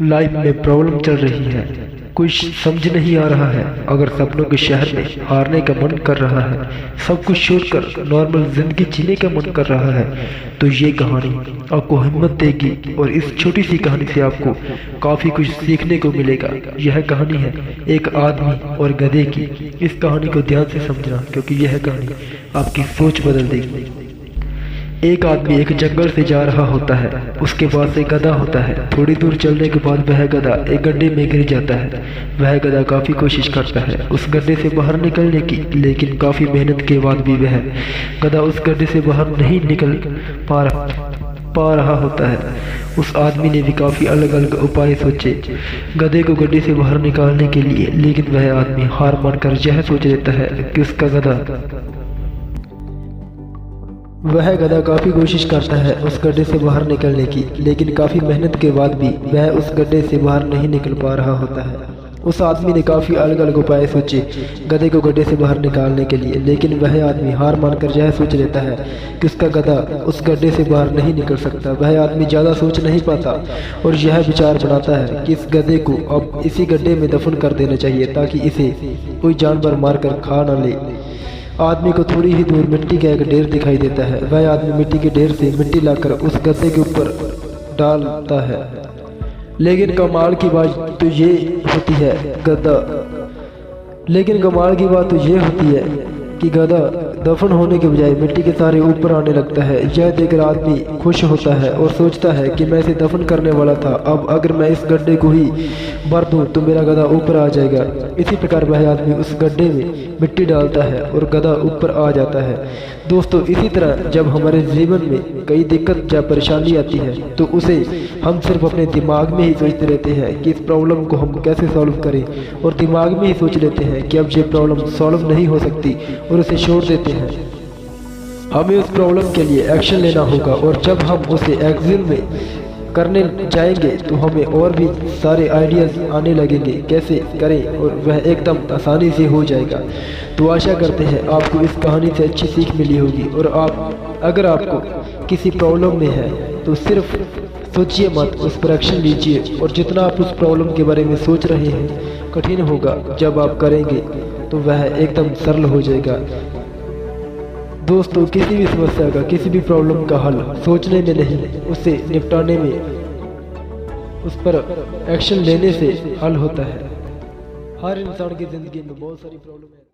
Life में problem चल रही है, कुछ समझ नहीं आ रहा है। अगर सपनों के शहर में हारने का मन कर रहा है, सब कुछ छोड़कर नॉर्मल जिंदगी जीने का मन कर रहा है, तो ये कहानी आपको हिम्मत देगी और इस छोटी सी कहानी से आपको काफ़ी कुछ सीखने को मिलेगा। यह कहानी है एक आदमी और गधे की। इस कहानी को ध्यान से समझना, क्योंकि यह कहानी आपकी सोच बदल देगी। एक आदमी एक जंगल से जा रहा होता है, उसके पास एक गधा होता है। थोड़ी दूर चलने के बाद वह गधा एक गड्ढे में गिर जाता है। वह गधा काफ़ी कोशिश करता है उस गड्ढे से बाहर निकलने की, लेकिन काफ़ी मेहनत के बाद भी वह गधा उस गड्ढे से बाहर नहीं निकल पा रहा होता है। उस आदमी ने भी काफ़ी अलग अलग उपाय सोचे गधे को गड्ढे से बाहर निकालने के लिए, लेकिन वह आदमी हार मानकर यह सोच लेता है कि वह गधा काफ़ी कोशिश करता है उस गड्ढे से बाहर निकलने की, लेकिन काफ़ी मेहनत के बाद भी वह उस गड्ढे से बाहर नहीं निकल पा रहा होता है। उस आदमी ने काफ़ी अलग अलग उपाय सोचे गधे को गड्ढे से बाहर निकालने के लिए, लेकिन वह आदमी हार मानकर यह सोच लेता है कि उसका गधा उस गड्ढे से बाहर नहीं निकल सकता। वह आदमी ज़्यादा सोच नहीं पाता और यह विचार बनाता है कि इस गधे को अब इसी गड्ढे में दफन कर देना चाहिए, ताकि इसे कोई जानवर मारकर खा न ले। आदमी को थोड़ी ही दूर मिट्टी का एक ढेर दिखाई देता है। वह आदमी मिट्टी के ढेर से मिट्टी लाकर उस गधे के ऊपर डालता है, लेकिन कमाल की बात तो ये होती है कि गधा दफन होने के बजाय मिट्टी के सारे ऊपर आने लगता है। यह देखकर आदमी खुश होता है और सोचता है कि मैं इसे दफन करने वाला था, अब अगर मैं इस गड्ढे को ही भर दूं तो मेरा गधा ऊपर आ जाएगा। इसी प्रकार वह आदमी उस गड्ढे में मिट्टी डालता है और गधा ऊपर आ जाता है। दोस्तों, इसी तरह जब हमारे जीवन में कई दिक्कत या परेशानी आती है, तो उसे हम सिर्फ अपने दिमाग में ही सोचते रहते हैं कि इस प्रॉब्लम को हम कैसे सॉल्व करें, और दिमाग में ही सोच लेते हैं कि अब ये प्रॉब्लम सॉल्व नहीं हो सकती और उसे छोड़ देते हैं। हमें उस प्रॉब्लम के लिए एक्शन लेना होगा, और जब हम उसे एक्शन में करने जाएंगे तो हमें और भी सारे आइडियाज़ आने लगेंगे कैसे करें, और वह एकदम आसानी से हो जाएगा। तो आशा करते हैं आपको इस कहानी से अच्छी सीख मिली होगी। और अगर आपको किसी प्रॉब्लम में है तो सिर्फ सोचिए मत, उस पर एक्शन लीजिए, और जितना आप उस प्रॉब्लम के बारे में सोच रहे हैं कठिन होगा, जब आप करेंगे तो वह एकदम सरल हो जाएगा। दोस्तों, किसी भी समस्या का, किसी भी प्रॉब्लम का हल सोचने में नहीं, उससे निपटाने में, उस पर एक्शन लेने से हल होता है। हर इंसान की ज़िंदगी में बहुत सारी प्रॉब्लम है।